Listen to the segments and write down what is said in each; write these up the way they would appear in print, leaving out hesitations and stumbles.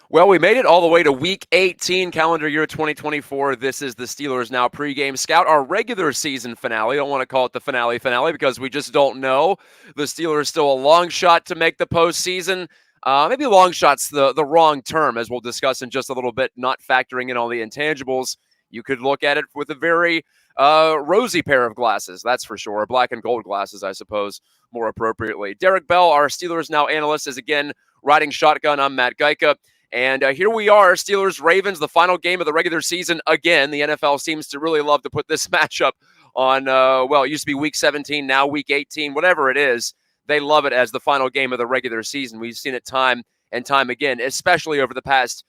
Well, we made it all the way to Week 18, calendar year 2024. This is the Steelers Now Pregame Scout, our regular season finale. I don't want to call it the finale because we just don't know. The Steelers still a long shot to make the postseason. Maybe long shot's the wrong term, as we'll discuss in just a little bit, not factoring in all the intangibles. You could look at it with a very rosy pair of glasses, that's for sure. Black and gold glasses, I suppose, more appropriately. Derrick Bell, our Steelers Now analyst, is again riding shotgun. I'm Matt Gajtka. And here we are, Steelers-Ravens, the final game of the regular season again. The NFL seems to really love to put this matchup on, it used to be Week 17, now Week 18, whatever it is. They love it as the final game of the regular season. We've seen it time and time again, especially over the past,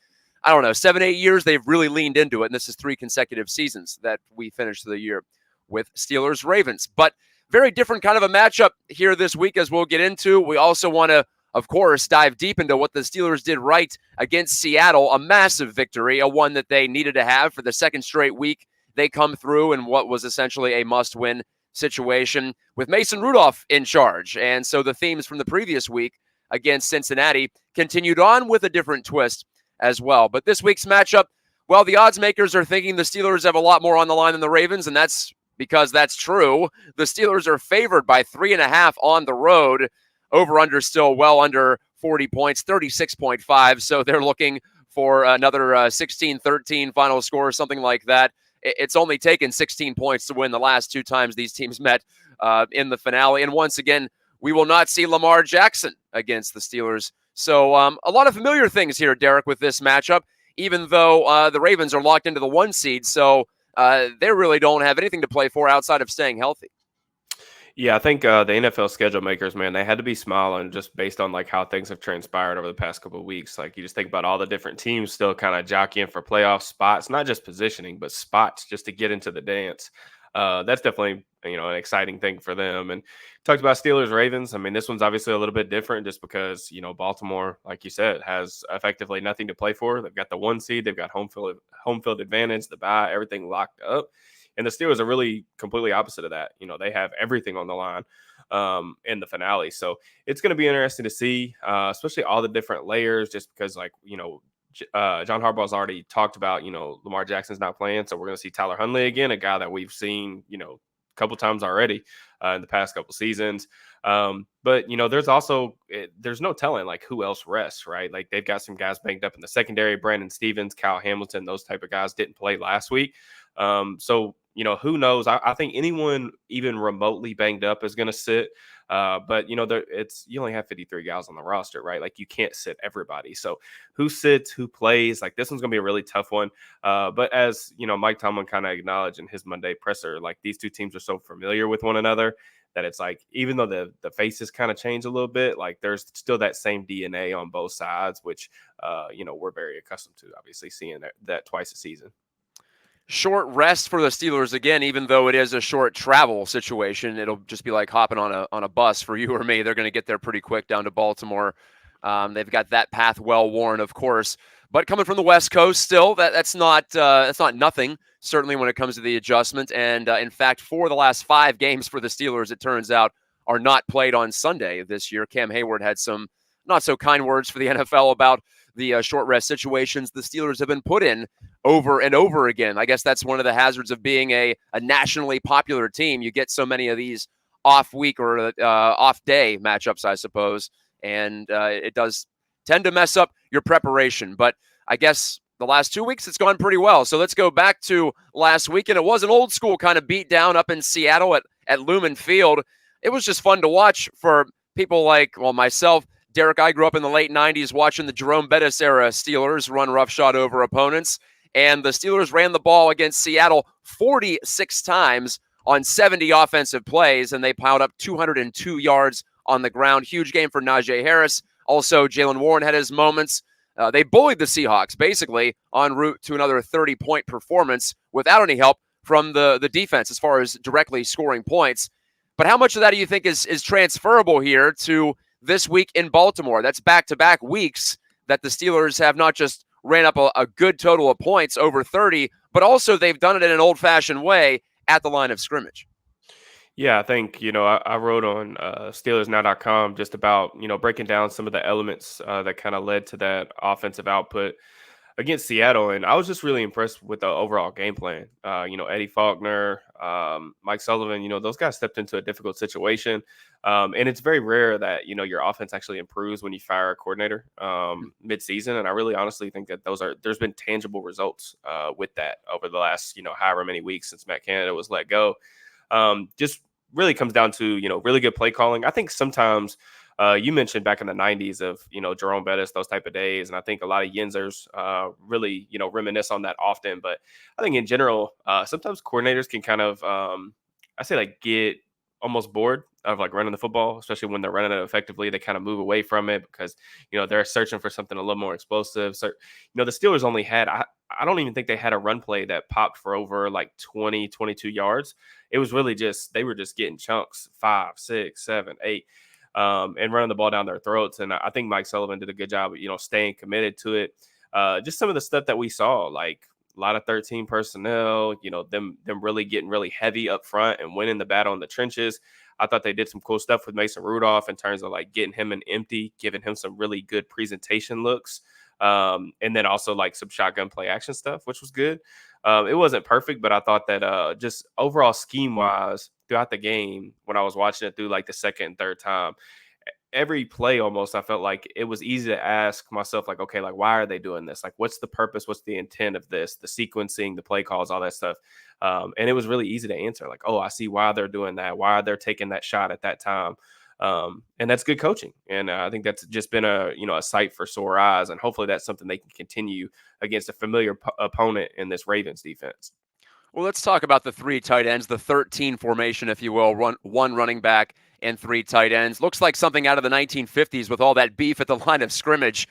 7, 8 years. They've really leaned into it, and this is 3 consecutive seasons that we finished the year with Steelers-Ravens. But very different kind of a matchup here this week, as we'll get into. We also want to, of course, dive deep into what the Steelers did right against Seattle, a massive victory, a one that they needed to have for the second straight week. They come through in what was essentially a must-win situation with Mason Rudolph in charge. And so the themes from the previous week against Cincinnati continued on with a different twist as well. But this week's matchup, well, the odds makers are thinking the Steelers have a lot more on the line than the Ravens, and that's because that's true. The Steelers are favored by 3.5 on the road. Over-under still well under 40 points, 36.5. So they're looking for another 16-13 final score, something like that. It's only taken 16 points to win the last 2 times these teams met in the finale. And once again, we will not see Lamar Jackson against the Steelers. So a lot of familiar things here, Derek, with this matchup, even though the Ravens are locked into the 1 seed. So they really don't have anything to play for outside of staying healthy. Yeah, I think the NFL schedule makers, man, they had to be smiling just based on like how things have transpired over the past couple of weeks. Like you just think about all the different teams still kind of jockeying for playoff spots, not just positioning, but spots just to get into the dance. That's definitely, an exciting thing for them. And talked about Steelers Ravens. I mean, this one's obviously a little bit different just because, Baltimore, like you said, has effectively nothing to play for. They've got the 1 seed, they've got home field advantage, the bye, everything locked up. And the Steelers are really completely opposite of that. They have everything on the line in the finale. So it's going to be interesting to see, especially all the different layers, just because, John Harbaugh's already talked about, Lamar Jackson's not playing. So we're going to see Tyler Huntley again, a guy that we've seen, a couple times already in the past couple seasons. But, there's also there's no telling like who else rests, right? Like they've got some guys banged up in the secondary. Brandon Stevens, Kyle Hamilton, those type of guys didn't play last week. So who knows? I think anyone even remotely banged up is going to sit. But you only have 53 guys on the roster, right? Like you can't sit everybody. So who sits, who plays? Like this one's going to be a really tough one. But as Mike Tomlin kind of acknowledged in his Monday presser, like these 2 teams are so familiar with one another that it's like even though the faces kind of change a little bit, like there's still that same DNA on both sides, which we're very accustomed to, obviously seeing that twice a season. Short rest for the Steelers again, even though it is a short travel situation. It'll just be like hopping on a bus for you or me. They're going to get there pretty quick down to Baltimore. They've got that path well worn, of course. But coming from the West Coast, still that's not nothing. Certainly when it comes to the adjustment. And in fact, 4 of the last 5 games for the Steelers, it turns out, are not played on Sunday this year. Cam Hayward had some not so kind words for the NFL about the short rest situations the Steelers have been put in over and over again. I guess that's one of the hazards of being a nationally popular team. You get so many of these off week or off day matchups, I suppose, and it does tend to mess up your preparation. But I guess the last 2 weeks it's gone pretty well. So let's go back to last week, and it was an old school kind of beat down up in Seattle at Lumen Field. It was just fun to watch for people like, myself. Derek, I grew up in the late 90s watching the Jerome Bettis era Steelers run roughshod over opponents, and the Steelers ran the ball against Seattle 46 times on 70 offensive plays, and they piled up 202 yards on the ground. Huge game for Najee Harris. Also, Jaylen Warren had his moments. They bullied the Seahawks, basically, en route to another 30-point performance without any help from the defense as far as directly scoring points. But how much of that do you think is transferable here to this week in Baltimore? That's back-to-back weeks that the Steelers have not just ran up a good total of points, over 30, but also they've done it in an old-fashioned way at the line of scrimmage. Yeah, I think, I wrote on SteelersNow.com just about, breaking down some of the elements that kind of led to that offensive output against Seattle. And I was just really impressed with the overall game plan. Eddie Faulkner, Mike Sullivan, those guys stepped into a difficult situation. And it's very rare that, your offense actually improves when you fire a coordinator midseason. And I really honestly think that there's been tangible results with that over the last, however many weeks since Matt Canada was let go. Just really comes down to really good play calling. I think sometimes you mentioned back in the '90s of Jerome Bettis, those type of days, and I think a lot of Yinzers really reminisce on that often. But I think in general, sometimes coordinators can kind of I say like get almost bored of like running the football, especially when they're running it effectively. They kind of move away from it because they're searching for something a little more explosive. So the Steelers only had I don't even think they had a run play that popped for over like 20, 22 yards. It was really just they were just getting chunks 5, 6, 7, 8, and running the ball down their throats. And I think Mike Sullivan did a good job, staying committed to it. Just some of the stuff that we saw, like a lot of 13 personnel, them really getting really heavy up front and winning the battle in the trenches. I thought they did some cool stuff with Mason Rudolph in terms of like getting him an empty, giving him some really good presentation looks. And then also like some shotgun play action stuff, which was good. It wasn't perfect, but I thought that just overall scheme wise throughout the game, when I was watching it through like the second and third time, every play almost I felt like it was easy to ask myself like, okay, like why are they doing this? Like what's the purpose? What's the intent of this? The sequencing, the play calls, all that stuff. And it was really easy to answer like, oh, I see why they're doing that, why they're taking that shot at that time. And that's good coaching. And I think that's just been a sight for sore eyes. And hopefully that's something they can continue against a familiar opponent in this Ravens defense. Well, let's talk about the three tight ends, the 13 formation, if you will, one running back and three tight ends. Looks like something out of the 1950s with all that beef at the line of scrimmage.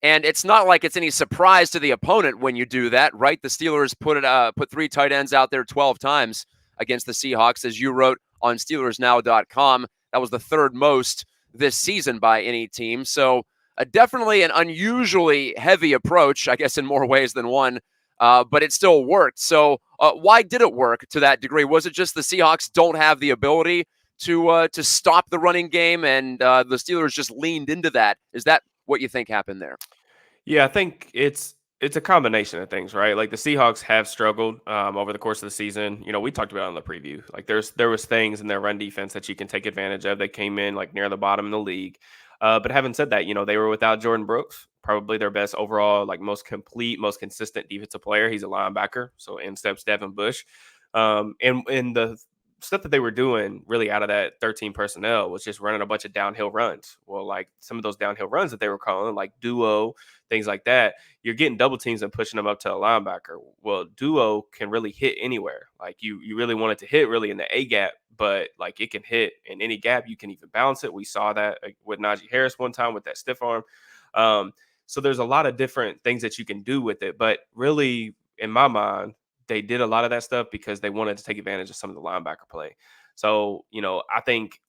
And it's not like it's any surprise to the opponent when you do that, right? The Steelers put three tight ends out there 12 times against the Seahawks, as you wrote on SteelersNow.com. That was the third most this season by any team. So definitely an unusually heavy approach, I guess, in more ways than one. But it still worked. So why did it work to that degree? Was it just the Seahawks don't have the ability to stop the running game, and the Steelers just leaned into that? Is that what you think happened there? Yeah, I think it's a combination of things, right? Like the Seahawks have struggled over the course of the season. We talked about it on the preview. Like there was things in their run defense that you can take advantage of. They came in like near the bottom in the league. But having said that, they were without Jordan Brooks, probably their best overall, like most complete, most consistent defensive player. He's a linebacker, so in steps Devin Bush. And the stuff that they were doing really out of that 13 personnel was just running a bunch of downhill runs. Well, like some of those downhill runs that they were calling, like duo, things like that, you're getting double teams and pushing them up to a linebacker. Well, duo can really hit anywhere. Like you really want it to hit really in the A gap, but like it can hit in any gap. You can even balance it. We saw that with Najee Harris one time with that stiff arm. So there's a lot of different things that you can do with it. But really, in my mind, they did a lot of that stuff because they wanted to take advantage of some of the linebacker play. So, I think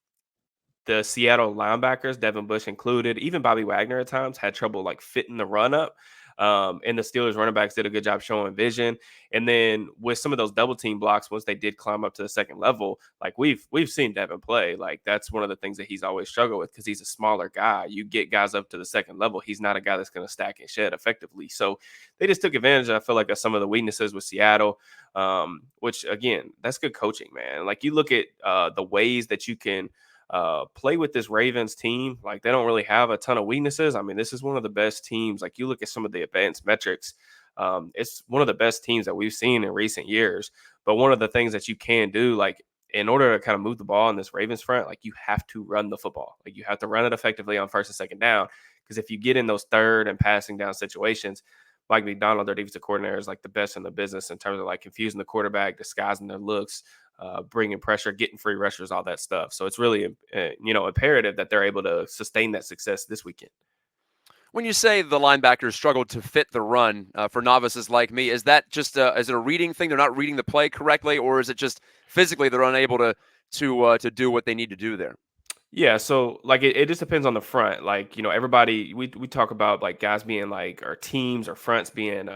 the Seattle linebackers, Devin Bush included, even Bobby Wagner at times had trouble like fitting the run up. And the Steelers running backs did a good job showing vision. And then with some of those double team blocks, once they did climb up to the second level, like we've seen Devin play. Like that's one of the things that he's always struggled with because he's a smaller guy. You get guys up to the second level, he's not a guy that's going to stack and shed effectively. So they just took advantage, I feel like, of some of the weaknesses with Seattle. Which again, that's good coaching, man. Like you look at the ways that you can play with this Ravens team. Like they don't really have a ton of weaknesses. I mean, this is one of the best teams. Like you look at some of the advanced metrics. It's one of the best teams that we've seen in recent years. But one of the things that you can do, like in order to kind of move the ball in this Ravens front, like you have to run the football. Like you have to run it effectively on first and second down. Because if you get in those third and passing down situations, Mike McDonald, their defensive coordinator, is like the best in the business in terms of like confusing the quarterback, disguising their looks, bringing pressure, getting free rushers, all that stuff. So it's really, imperative that they're able to sustain that success this weekend. When you say the linebackers struggled to fit the run for novices like me, is that just is it a reading thing? They're not reading the play correctly, or is it just physically they're unable to do what they need to do there? Yeah, so like it just depends on the front. Like, everybody we talk about like guys being like or teams or fronts being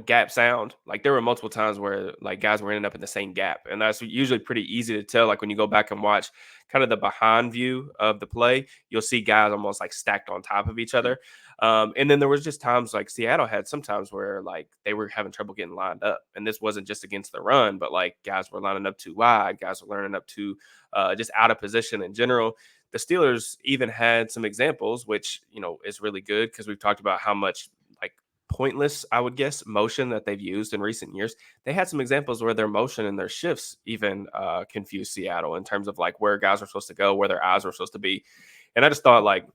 gap sound. Like there were multiple times where like guys were ending up in the same gap. And that's usually pretty easy to tell. Like when you go back and watch kind of the behind view of the play, you'll see guys almost like stacked on top of each Mhm. other. And then there was just times like Seattle had sometimes where like they were having trouble getting lined up. And this wasn't just against the run, but like guys were lining up too wide, guys were lining up too just out of position in general. The Steelers even had some examples, which is really good because we've talked about how much like pointless, I would guess, motion that they've used in recent years. They had some examples where their motion and their shifts even confused Seattle in terms of like where guys were supposed to go, where their eyes were supposed to be. And I just thought like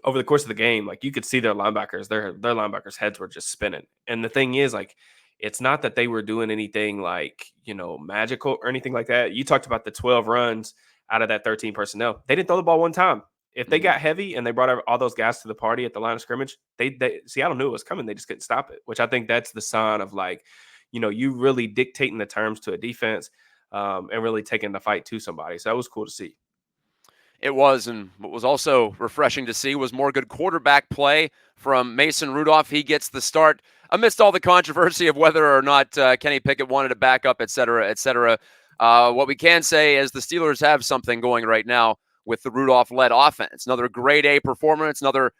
over the course of the game, like you could see their linebackers' heads were just spinning. And the thing is, like, it's not that they were doing anything like, magical or anything like that. You talked about the 12 runs out of that 13 personnel. They didn't throw the ball one time. If they Mhm. got heavy and they brought all those guys to the party at the line of scrimmage, they Seattle knew it was coming. They just couldn't stop it, which I think that's the sign of like, you really dictating the terms to a defense and really taking the fight to somebody. So that was cool to see. It was, and what was also refreshing to see was more good quarterback play from Mason Rudolph. He gets the start amidst all the controversy of whether or not Kenny Pickett wanted to back up, et cetera, et cetera. What we can say is the Steelers have something going right now with the Rudolph-led offense. Another grade A performance, another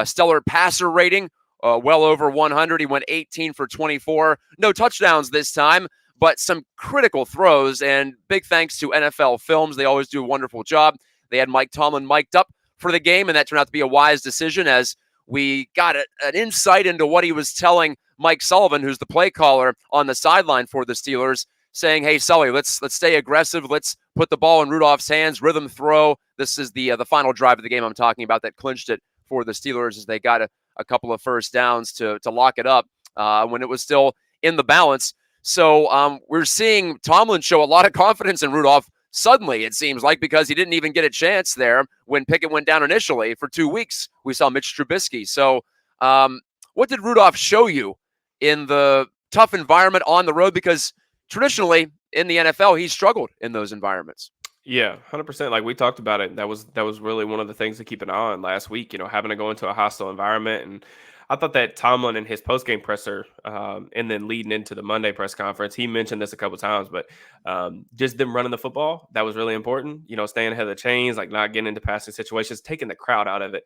stellar passer rating, well over 100. He went 18 for 24. No touchdowns this time, but some critical throws, and big thanks to NFL Films. They always do a wonderful job. They had Mike Tomlin mic'd up for the game, and that turned out to be a wise decision as we got an insight into what he was telling Mike Sullivan, who's the play caller on the sideline for the Steelers, saying, "Hey, Sully, let's stay aggressive. Let's put the ball in Rudolph's hands, rhythm throw." This is the final drive of the game I'm talking about that clinched it for the Steelers as they got a couple of first downs to lock it up when it was still in the balance. So we're seeing Tomlin show a lot of confidence in Rudolph suddenly, it seems like, because he didn't even get a chance there when Pickett went down initially. For 2 weeks, we saw Mitch Trubisky. So, what did Rudolph show you in the tough environment on the road? Because traditionally in the NFL, he struggled in those environments. Yeah, 100%. Like we talked about it. That was really one of the things to keep an eye on last week. Having to go into a hostile environment, and I thought that Tomlin in his post game presser, and then leading into the Monday press conference, he mentioned this a couple times, but just them running the football that was really important. Staying ahead of the chains, like not getting into passing situations, taking the crowd out of it.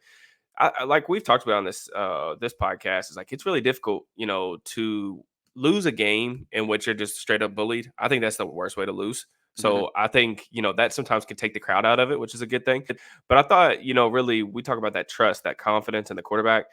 Like we've talked about on this podcast, is like it's really difficult, to lose a game in which you're just straight up bullied. I think that's the worst way to lose. Mm-hmm. So I think that sometimes can take the crowd out of it, which is a good thing. But I thought really we talk about that trust, that confidence in the quarterback.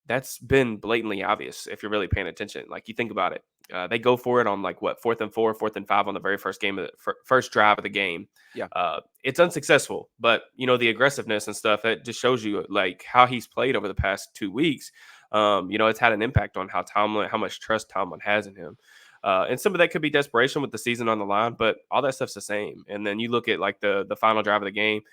That's been blatantly obvious if you're really paying attention. Like you think about it, they go for it on like what 4th and 4, 4th and 5 on the very first game of the first drive of the game. Yeah. It's unsuccessful, but the aggressiveness and stuff it just shows you like how he's played over the past 2 weeks. It's had an impact on how much trust Tomlin has in him. And some of that could be desperation with the season on the line, but all that stuff's the same. And then you look at like the final drive of the game.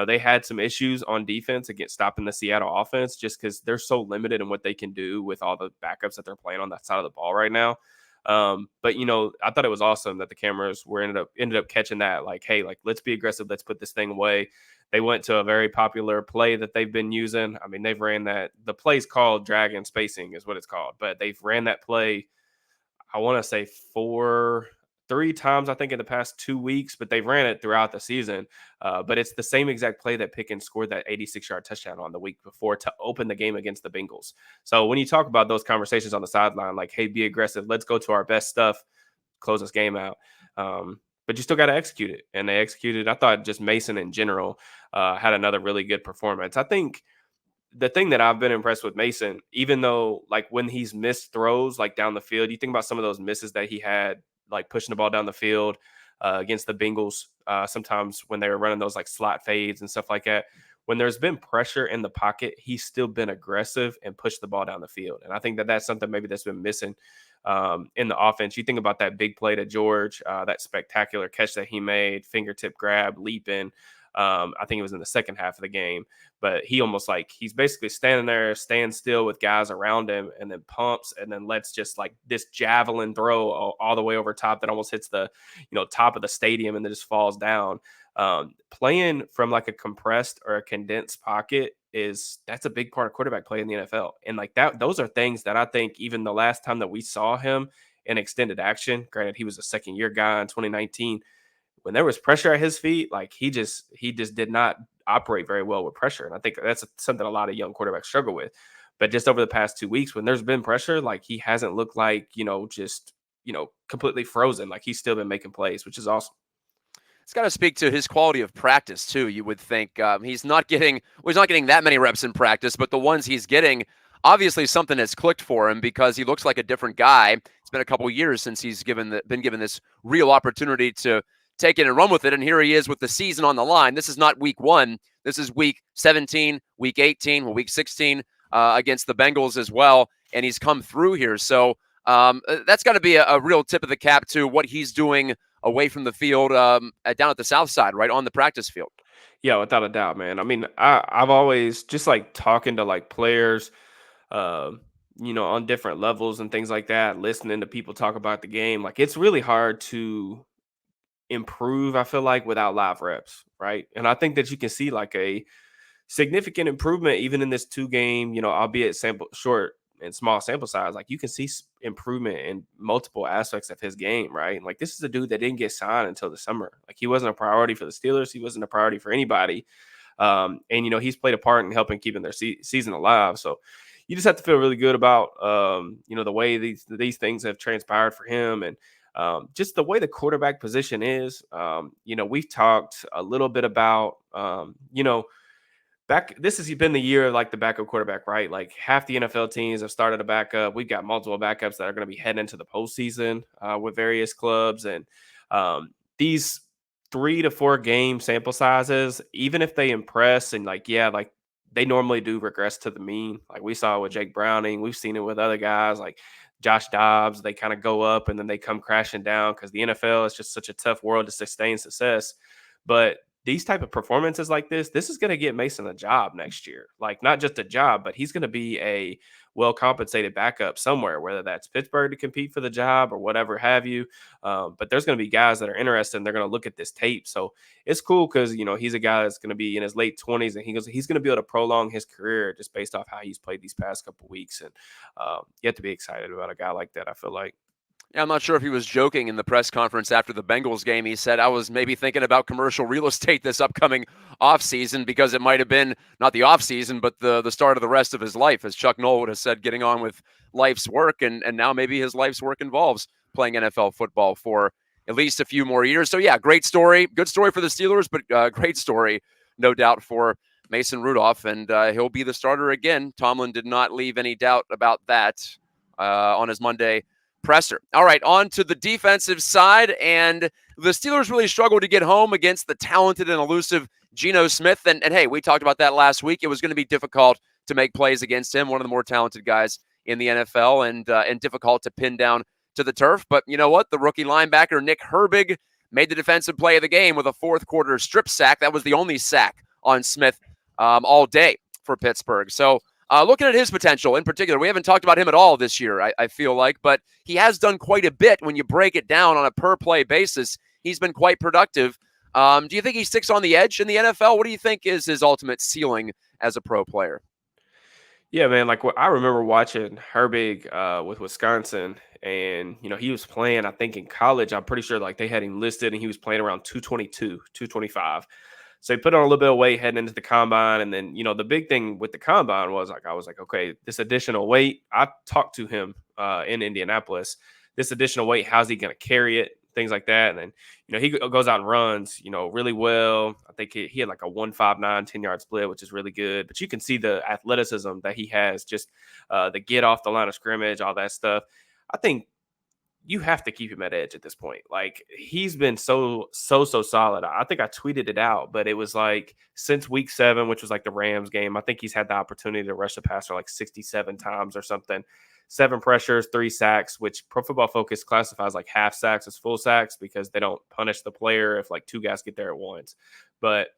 They had some issues on defense against stopping the Seattle offense just because they're so limited in what they can do with all the backups that they're playing on that side of the ball right now. But I thought it was awesome that the cameras were ended up catching that. Like, hey, like let's be aggressive, let's put this thing away. They went to a very popular play that they've been using. I mean, they've ran that. The play's called dragon spacing, is what it's called, but they've ran that play I want to say 3 times, I think, in the past 2 weeks, but they've ran it throughout the season. But it's the same exact play that Pickens scored that 86-yard touchdown on the week before to open the game against the Bengals. So when you talk about those conversations on the sideline, like, hey, be aggressive, let's go to our best stuff, close this game out. But you still got to execute it. And they executed. I thought just Mason in general had another really good performance. I think the thing that I've been impressed with Mason, even though like when he's missed throws like down the field, you think about some of those misses that he had, like pushing the ball down the field against the Bengals. Sometimes when they were running those like slot fades and stuff like that, when there's been pressure in the pocket, he's still been aggressive and pushed the ball down the field. And I think that that's something maybe that's been missing in the offense. You think about that big play to George, that spectacular catch that he made, fingertip grab, leaping. I think it was in the second half of the game, but he almost like he's basically standing there, stand still with guys around him, and then pumps and then lets just like this javelin throw all the way over top that almost hits the top of the stadium and then just falls down. Playing from like a compressed or a condensed pocket that's a big part of quarterback play in the NFL. And like that, those are things that I think even the last time that we saw him in extended action, granted he was a second year guy in 2019, when there was pressure at his feet, like he just did not operate very well with pressure. And I think that's something a lot of young quarterbacks struggle with. But just over the past 2 weeks, when there's been pressure, like he hasn't looked like, just, completely frozen. Like he's still been making plays, which is awesome. It's got to speak to his quality of practice too. You would think he's not getting that many reps in practice, but the ones he's getting, obviously something has clicked for him because he looks like a different guy. It's been a couple years since he's been given this real opportunity to take it and run with it, and here he is with the season on the line. This is not week 1. This is week 17, week 18, week 16 against the Bengals as well, and he's come through here. So that's got to be a real tip of the cap to what he's doing away from the field, down at the south side, right on the practice field. Yeah, without a doubt, man. I mean, I've always just like talking to like players, uh, on different levels and things like that, listening to people talk about the game. Like it's really hard to improve, I feel like, without live reps, right? And I think that you can see like a significant improvement even in this 2 game, albeit sample short and small sample size. Like you can see improvement in multiple aspects of his game, right? Like this is a dude that didn't get signed until the summer. Like he wasn't a priority for the Steelers. He wasn't a priority for anybody. And he's played a part in helping keeping their season alive. So you just have to feel really good about the way these things have transpired for him, and just the way the quarterback position is. We've talked a little bit about this has been the year of like the backup quarterback, right? Like half the NFL teams have started a backup. We've got multiple backups that are going to be heading into the postseason with various clubs, and these 3 to 4 game sample sizes, even if they impress and like they normally do regress to the mean. Like we saw with Jake Browning, we've seen it with other guys like Josh Dobbs. They kind of go up and then they come crashing down because the NFL is just such a tough world to sustain success. But these type of performances like this is going to get Mason a job next year. Like not just a job, but he's going to be a well-compensated backup somewhere, whether that's Pittsburgh to compete for the job or whatever have you. But there's going to be guys that are interested and they're going to look at this tape. So it's cool because, he's a guy that's going to be in his late 20s and he's going to be able to prolong his career just based off how he's played these past couple of weeks. And you have to be excited about a guy like that, I feel like. Yeah, I'm not sure if he was joking in the press conference after the Bengals game. He said, I was maybe thinking about commercial real estate this upcoming offseason because it might have been not the offseason, but the start of the rest of his life, as Chuck Noll would have said, getting on with life's work. And now maybe his life's work involves playing NFL football for at least a few more years. So, yeah, great story. Good story for the Steelers, but great story, no doubt, for Mason Rudolph. And he'll be the starter again. Tomlin did not leave any doubt about that on his Monday presser. All right, on to the defensive side, and the Steelers really struggled to get home against the talented and elusive Geno Smith. And hey, we talked about that last week. It was going to be difficult to make plays against him, one of the more talented guys in the NFL, and difficult to pin down to the turf. But you know what? The rookie linebacker Nick Herbig made the defensive play of the game with a fourth quarter strip sack. That was the only sack on Smith all day for Pittsburgh. So looking at his potential in particular, we haven't talked about him at all this year, I feel like, but he has done quite a bit when you break it down on a per-play basis. He's been quite productive. Do you think he sticks on the edge in the NFL? What do you think is his ultimate ceiling as a pro player? Yeah, man. Like I remember watching Herbig with Wisconsin, and he was playing. I think in college, I'm pretty sure like they had him listed, and he was playing around 222, 225. So he put on a little bit of weight heading into the combine. And then, the big thing with the combine was like, I was like, okay, this additional weight, I talked to him in Indianapolis, this additional weight, how's he going to carry it? Things like that. And then, he goes out and runs, really well. I think he had like a 1.59 10-yard split, which is really good. But you can see the athleticism that he has, just the get off the line of scrimmage, all that stuff. I think you have to keep him at edge at this point. Like he's been so solid. I think I tweeted it out, but it was like since week 7, which was like the Rams game, I think he's had the opportunity to rush the passer like 67 times or something. 7 pressures, 3 sacks, which Pro Football Focus classifies like half sacks as full sacks because they don't punish the player if like 2 guys get there at once. But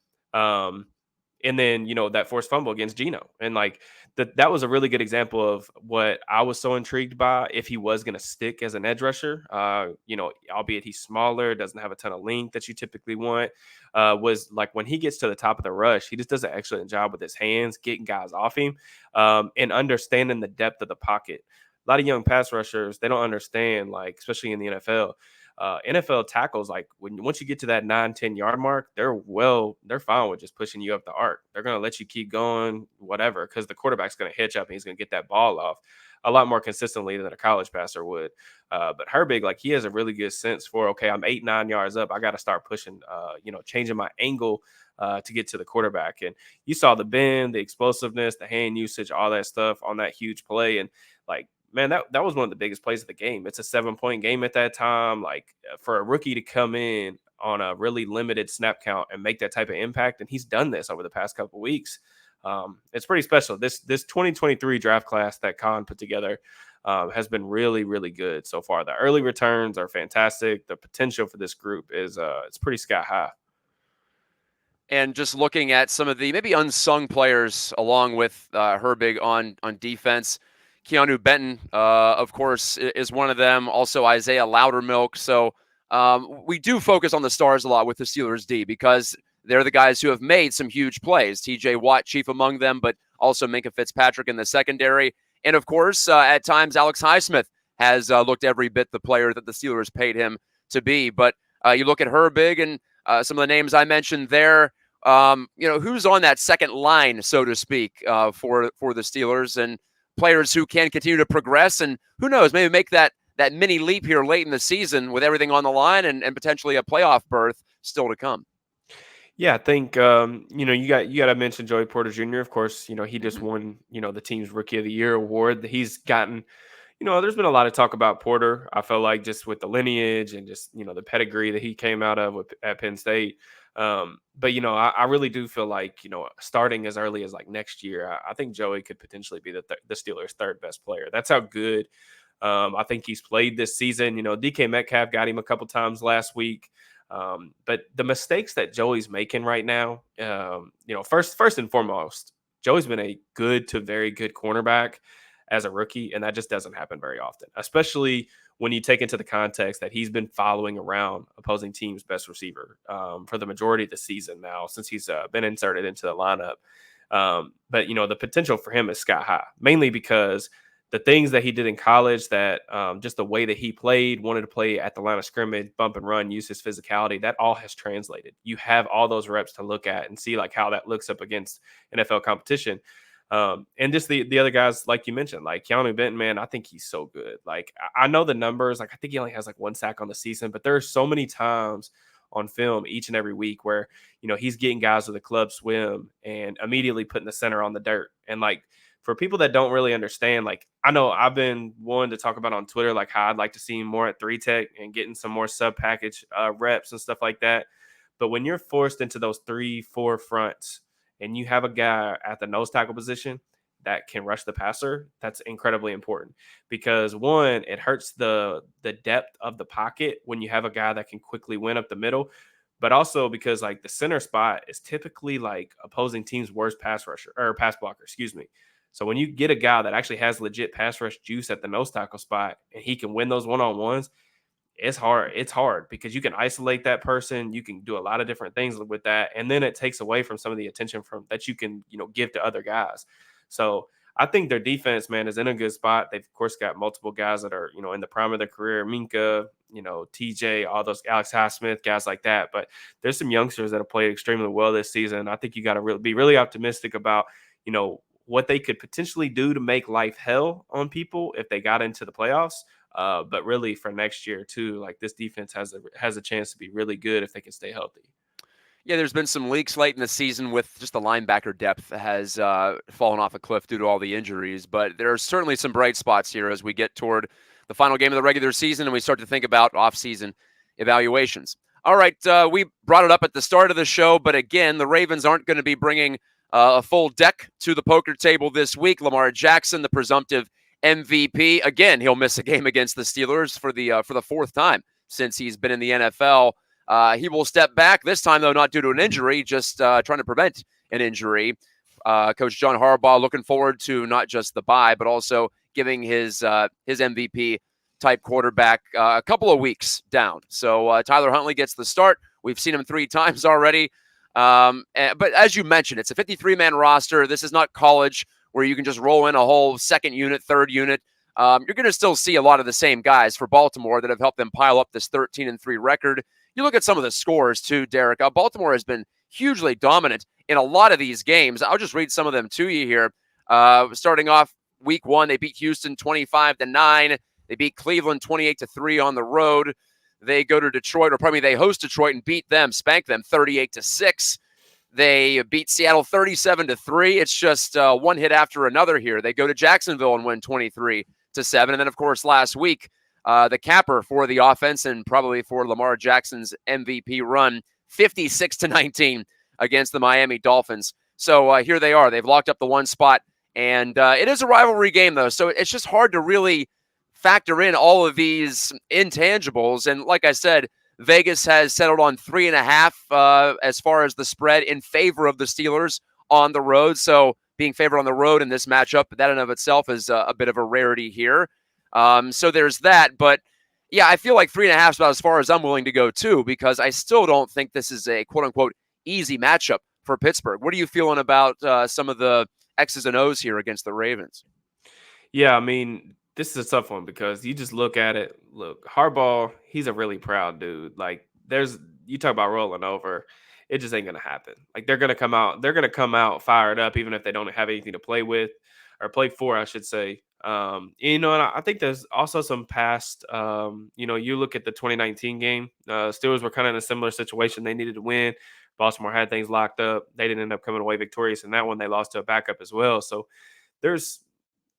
And then, that forced fumble against Geno. And like that was a really good example of what I was so intrigued by if he was going to stick as an edge rusher. Albeit he's smaller, doesn't have a ton of length that you typically want. Was like when he gets to the top of the rush, he just does an excellent job with his hands, getting guys off him, and understanding the depth of the pocket. A lot of young pass rushers, they don't understand, like, especially in the NFL. NFL tackles, like once you get to that 9-10 yard mark, they're fine with just pushing you up the arc. They're going to let you keep going, whatever, because the quarterback's going to hitch up and he's going to get that ball off a lot more consistently than a college passer would. But Herbig, like, he has a really good sense for, okay, I'm 8-9 yards up, I got to start pushing, changing my angle to get to the quarterback. And you saw the bend, the explosiveness, the hand usage, all that stuff on that huge play. And like, man, that was one of the biggest plays of the game. It's a 7-point game at that time. Like, for a rookie to come in on a really limited snap count and make that type of impact, and he's done this over the past couple of weeks. It's pretty special. This 2023 draft class that Khan put together has been really, really good so far. The early returns are fantastic. The potential for this group is it's pretty sky high. And just looking at some of the maybe unsung players along with Herbig on defense, Keanu Benton, of course, is one of them. Also, Isaiah Loudermilk. So we do focus on the stars a lot with the Steelers D because they're the guys who have made some huge plays. TJ Watt, chief among them, but also Minkah Fitzpatrick in the secondary. And, of course, at times, Alex Highsmith has looked every bit the player that the Steelers paid him to be. But you look at Herbig and some of the names I mentioned there, who's on that second line, so to speak, for the Steelers, and players who can continue to progress and who knows, maybe make that mini leap here late in the season with everything on the line and potentially a playoff berth still to come. Yeah, I think you got to mention Joey Porter Jr. Of course, he just won the team's Rookie of the Year award. He's gotten, there's been a lot of talk about Porter. I felt like just with the lineage and just the pedigree that he came out of at Penn State. But I really do feel like starting as early as like next year, I think Joey could potentially be the Steelers' third best player. That's how good I think he's played this season. DK Metcalf got him a couple times last week. But the mistakes that Joey's making right now, first and foremost, Joey's been a good to very good cornerback as a rookie, and that just doesn't happen very often, especially when you take into the context that he's been following around opposing teams' best receiver for the majority of the season now since he's been inserted into the lineup. But the potential for him is sky high, mainly because the things that he did in college, that just the way that he played, wanted to play at the line of scrimmage, bump and run, use his physicality, that all has translated. You have all those reps to look at and see like how that looks up against NFL competition. And just the other guys, like you mentioned, like Keanu Benton, man, I think he's so good. Like, I know the numbers, like I think he only has like 1 sack on the season, but there are so many times on film each and every week where, he's getting guys with a club swim and immediately putting the center on the dirt. And like, for people that don't really understand, like, I know I've been one to talk about on Twitter, like how I'd like to see him more at 3-tech and getting some more sub package reps and stuff like that. But when you're forced into those 3-4 fronts and you have a guy at the nose tackle position that can rush the passer, that's incredibly important because one, it hurts the depth of the pocket when you have a guy that can quickly win up the middle, but also because like the center spot is typically like opposing team's worst pass rusher or pass blocker, excuse me. So when you get a guy that actually has legit pass rush juice at the nose tackle spot and he can win those one-on-ones, it's hard. It's hard because you can isolate that person. You can do a lot of different things with that. And then it takes away from some of the attention from that you can, give to other guys. So I think their defense, man, is in a good spot. They've, of course, got multiple guys that are, in the prime of their career. Minkah, TJ, all those, Alex Highsmith, guys like that. But there's some youngsters that have played extremely well this season. I think you got to be really optimistic about, what they could potentially do to make life hell on people if they got into the playoffs. But really for next year too, like this defense has a chance to be really good if they can stay healthy. Yeah, there's been some leaks late in the season with just the linebacker depth has fallen off a cliff due to all the injuries. But there are certainly some bright spots here as we get toward the final game of the regular season and we start to think about off-season evaluations. All right, we brought it up at the start of the show, but again, the Ravens aren't going to be bringing a full deck to the poker table this week. Lamar Jackson, the presumptive MVP. Again, he'll miss a game against the Steelers for the fourth time since he's been in the NFL. He will step back this time, though, not due to an injury, just trying to prevent an injury. Coach John Harbaugh looking forward to not just the bye, but also giving his MVP type quarterback a couple of weeks down. So Tyler Huntley gets the start. We've seen him 3 times already. But as you mentioned, it's a 53-man roster. This is not college where you can just roll in a whole second unit, third unit. You're going to still see a lot of the same guys for Baltimore that have helped them pile up this 13-3 record. You look at some of the scores too, Derek. Baltimore has been hugely dominant in a lot of these games. I'll just read some of them to you here. Starting off week 1, they beat Houston 25-9. They beat Cleveland 28-3 on the road. They go to Detroit, or probably they host Detroit and beat them, spank them 38-6. They beat Seattle 37-3. It's just one hit after another here. They go to Jacksonville and win 23-7. And then, of course, last week, the capper for the offense and probably for Lamar Jackson's MVP run, 56-19 against the Miami Dolphins. So here they are. They've locked up the 1 spot. And it is a rivalry game, though. So it's just hard to really factor in all of these intangibles. And like I said, Vegas has settled on 3.5 as far as the spread in favor of the Steelers on the road. So being favored on the road in this matchup, that in and of itself is a bit of a rarity here. So there's that. But yeah, I feel like 3.5 is about as far as I'm willing to go too, because I still don't think this is a quote unquote easy matchup for Pittsburgh. What are you feeling about some of the X's and O's here against the Ravens? Yeah, I mean, this is a tough one because you just look at it. Look, Harbaugh, he's a really proud dude. Like, you talk about rolling over, it just ain't gonna happen. Like, they're gonna come out fired up, even if they don't have anything to play with or play for, I should say. And I think there's also some past. You look at the 2019 game. Steelers were kind of in a similar situation. They needed to win. Baltimore had things locked up. They didn't end up coming away victorious in that one. They lost to a backup as well. So there's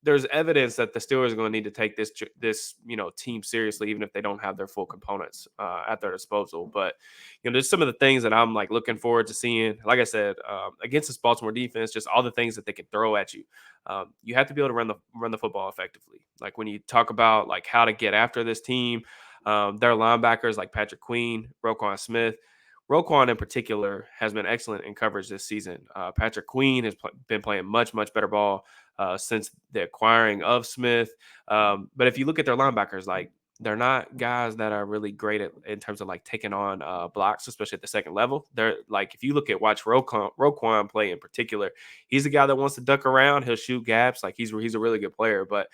evidence that the Steelers are going to need to take this team seriously, even if they don't have their full components at their disposal. But there's some of the things that I'm like looking forward to seeing. Like I said, against this Baltimore defense, just all the things that they can throw at you. You have to be able to run the football effectively. Like when you talk about like how to get after this team, their linebackers like Patrick Queen, Roquan Smith. Roquan in particular has been excellent in coverage this season. Patrick Queen has been playing much, much better ball since the acquiring of Smith. But if you look at their linebackers, like they're not guys that are really great in terms of like taking on blocks, especially at the second level. They're like, if you watch Roquan play in particular, he's a guy that wants to duck around. He'll shoot gaps. Like he's a really good player, but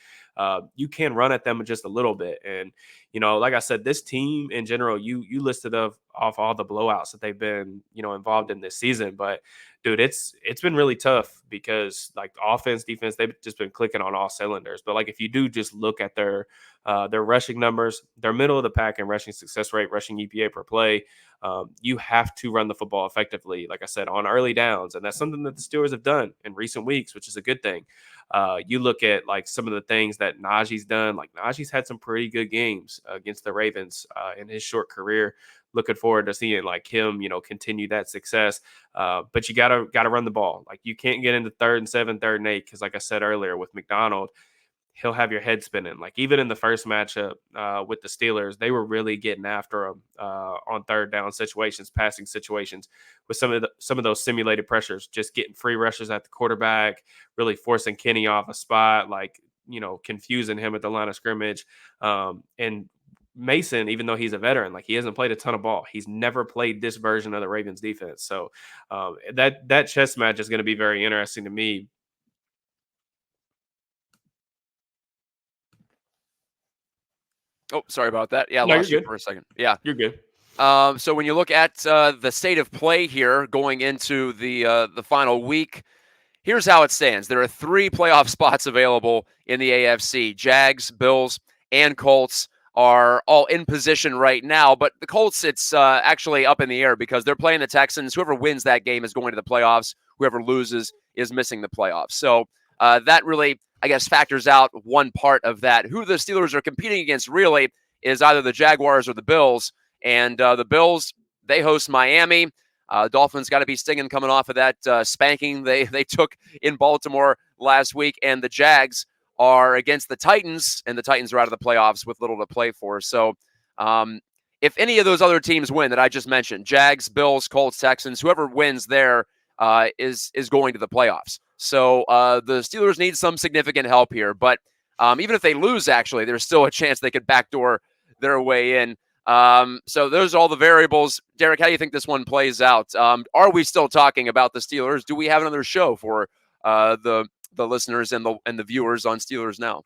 you can run at them just a little bit. And, like I said, this team in general, you listed off all the blowouts that they've been, involved in this season. But dude, it's been really tough because like offense, defense, they've just been clicking on all cylinders. But like if you do just look at their rushing numbers, they're middle of the pack in rushing success rate, rushing EPA per play. You have to run the football effectively, like I said, on early downs. And that's something that the Steelers have done in recent weeks, which is a good thing. You look at like some of the things that Najee's done. Like Najee's had some pretty good games against the Ravens in his short career. Looking forward to seeing like him, continue that success. But you gotta run the ball. Like you can't get into 3rd and 7, 3rd and 8 because, like I said earlier, with McDonald, he'll have your head spinning. Like even in the first matchup with the Steelers, they were really getting after him on 3rd down situations, passing situations, with some of those simulated pressures, just getting free rushes at the quarterback, really forcing Kenny off a spot, like confusing him at the line of scrimmage. And Mason, even though he's a veteran, like he hasn't played a ton of ball. He's never played this version of the Ravens defense. So that chess match is going to be very interesting to me. Oh, sorry about that. Yeah, I No, lost you're you good. for a second. Yeah. You're good. So when you look at the state of play here going into the final week, here's how it stands. There are 3 playoff spots available in the AFC. Jags, Bills, and Colts are all in position right now, but the Colts, it's actually up in the air because they're playing the Texans. Whoever wins that game is going to the playoffs. Whoever loses is missing the playoffs. So that really, I guess, factors out one part of that. Who the Steelers are competing against really is either the Jaguars or the Bills. And the Bills, they host Miami. Dolphins got to be stinging coming off of that spanking they took in Baltimore last week. And the Jags are against the Titans, and the Titans are out of the playoffs with little to play for. So if any of those other teams win that I just mentioned, Jags, Bills, Colts, Texans, whoever wins there, is going to the playoffs. So the Steelers need some significant help here. But even if they lose, actually, there's still a chance they could backdoor their way in. So those are all the variables. Derrick, how do you think this one plays out? Are we still talking about the Steelers? Do we have another show for the listeners and the viewers on Steelers Now?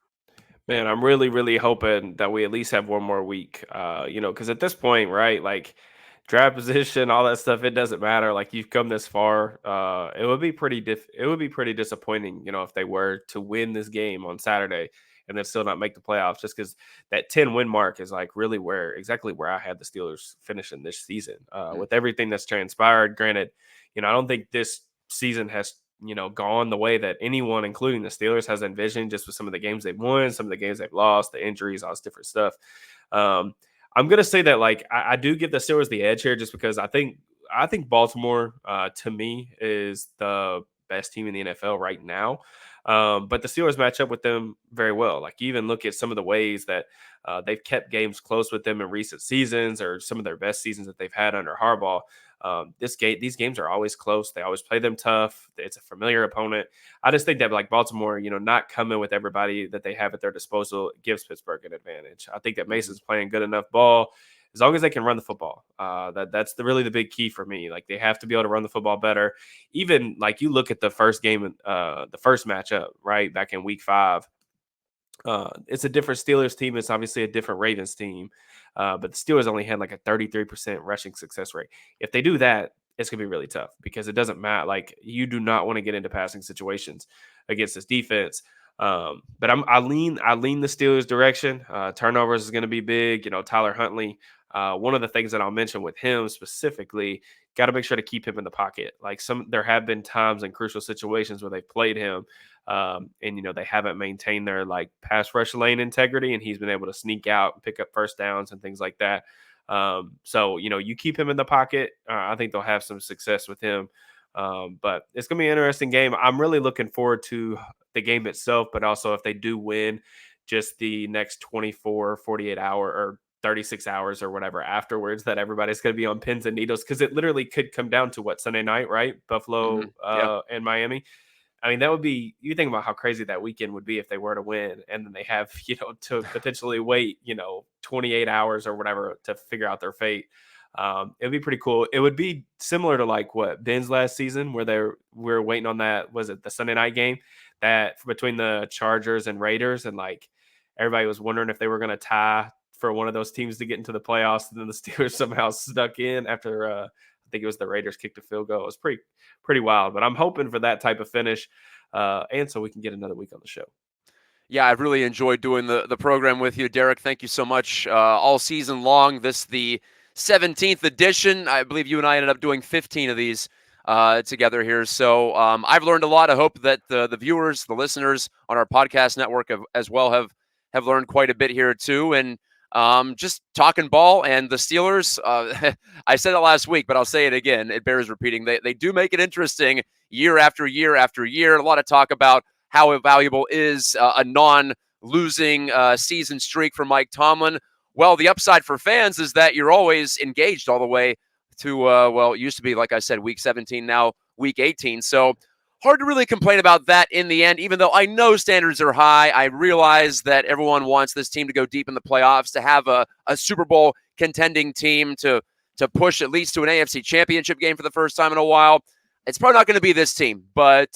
Man, I'm really, really hoping that we at least have one more week. Because at this point, right, like draft position, all that stuff, it doesn't matter. Like you've come this far. It would be it would be pretty disappointing, if they were to win this game on Saturday and then still not make the playoffs, just because that 10-win mark is like really exactly where I had the Steelers finishing this season. With everything that's transpired, granted, I don't think this season has gone the way that anyone, including the Steelers, has envisioned, just with some of the games they've won, some of the games they've lost, the injuries, all this different stuff. I'm gonna say that like I do give the Steelers the edge here, just because I think Baltimore, to me, is the best team in the NFL right now. But the Steelers match up with them very well. Like you even look at some of the ways that they've kept games close with them in recent seasons, or some of their best seasons that they've had under Harbaugh. These games are always close. They always play them tough. It's a familiar opponent. I just think that like Baltimore, not coming with everybody that they have at their disposal gives Pittsburgh an advantage. I think that Mason's playing good enough ball as long as they can run the football. That's really the big key for me. Like they have to be able to run the football better. Even like you look at the first game, the first matchup, right back in Week 5. It's a different Steelers team. It's obviously a different Ravens team. But the Steelers only had like a 33% rushing success rate. If they do that, it's going to be really tough, because it doesn't matter. Like you do not want to get into passing situations against this defense. But I lean the Steelers direction. Turnovers is going to be big. Tyler Huntley. One of the things that I'll mention with him specifically, got to make sure to keep him in the pocket. Like there have been times in crucial situations where they've played him, and they haven't maintained their like pass rush lane integrity, and he's been able to sneak out and pick up first downs and things like that. So you keep him in the pocket. I think they'll have some success with him. But it's gonna be an interesting game. I'm really looking forward to the game itself, but also if they do win, just the next 24, 48 hour or 36 hours or whatever afterwards, that everybody's going to be on pins and needles, because it literally could come down to what, Sunday night, right? Buffalo Yeah. and Miami. I mean, that would be, you think about how crazy that weekend would be if they were to win, and then they have, to potentially wait, 28 hours or whatever to figure out their fate. It'd be pretty cool. It would be similar to like what Ben's last season, where we're waiting on that. Was it the Sunday night game that between the Chargers and Raiders, and like everybody was wondering if they were going to tie for one of those teams to get into the playoffs, and then the Steelers somehow snuck in after I think it was the Raiders kicked a field goal. It was pretty wild, but I'm hoping for that type of finish, and so we can get another week on the show. Yeah, I've really enjoyed doing the program with you, Derrick. Thank you so much all season long. This the 17th edition. I believe you and I ended up doing 15 of these together here. So I've learned a lot. I hope that the viewers, the listeners on our podcast network as well have learned quite a bit here too. And just talking ball and the Steelers. I said it last week, but I'll say it again. It bears repeating. They do make it interesting year after year after year. A lot of talk about how valuable is a non-losing season streak for Mike Tomlin. Well, the upside for fans is that you're always engaged all the way to, it used to be, like I said, week 17, now week 18. So hard to really complain about that in the end, even though I know standards are high. I realize that everyone wants this team to go deep in the playoffs, to have a Super Bowl contending team, to push at least to an AFC championship game for the first time in a while. It's probably not going to be this team, but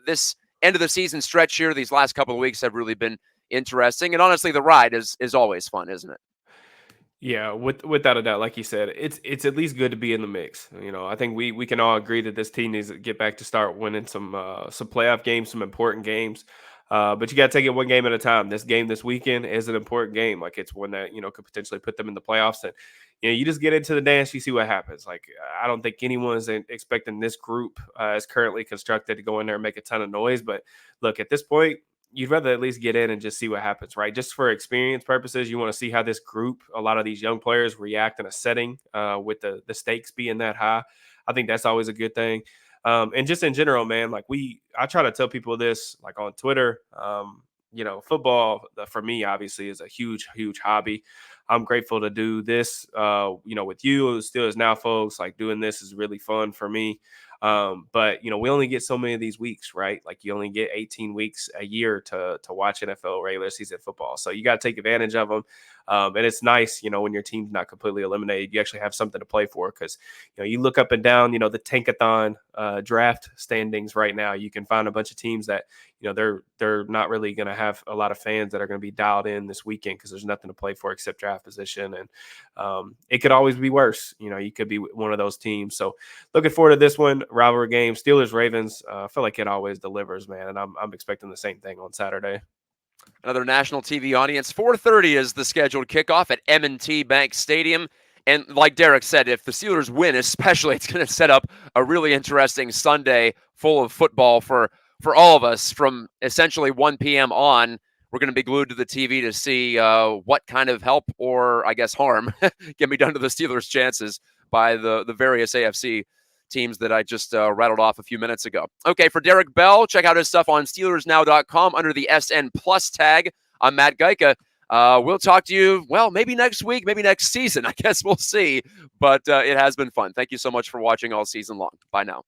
this end of the season stretch here, these last couple of weeks have really been interesting. And honestly, the ride is always fun, isn't it? Yeah, without a doubt, like you said, it's at least good to be in the mix. I think we can all agree that this team needs to get back to start winning some playoff games, some important games. But you got to take it one game at a time. This game this weekend is an important game. Like it's one that could potentially put them in the playoffs, and you just get into the dance, you see what happens. Like I don't think anyone's expecting this group as currently constructed to go in there and make a ton of noise. But look, at this point, you'd rather at least get in and just see what happens, right? Just for experience purposes, you want to see how this group, a lot of these young players, react in a setting with the stakes being that high. I think that's always a good thing. And just in general, man, like I try to tell people this, like on Twitter. Football for me obviously is a huge, huge hobby. I'm grateful to do this, with you, Steelers Now folks. Like doing this is really fun for me. But we only get so many of these weeks, right? Like you only get 18 weeks a year to watch NFL regular season football, so you got to take advantage of them. And it's nice, when your team's not completely eliminated, you actually have something to play for. Because you look up and down, the Tankathon draft standings right now, you can find a bunch of teams that they're not really going to have a lot of fans that are going to be dialed in this weekend because there's nothing to play for except draft position, and it could always be worse. You could be one of those teams. So looking forward to this one, rivalry game, Steelers Ravens. I feel like it always delivers, man, and I'm expecting the same thing on Saturday. Another national TV audience. 4:30 is the scheduled kickoff at M&T Bank Stadium. And like Derek said, if the Steelers win, especially, it's going to set up a really interesting Sunday full of football for all of us from essentially 1 p.m. on. We're going to be glued to the TV to see what kind of help or, I guess, harm can be done to the Steelers' chances by the various AFC teams that I just rattled off a few minutes ago. Okay, for Derrick Bell, check out his stuff on SteelersNow.com under the SN Plus tag. I'm Matt Gajtka. We'll talk to you, well, maybe next week, maybe next season. I guess we'll see. But it has been fun. Thank you so much for watching all season long. Bye now.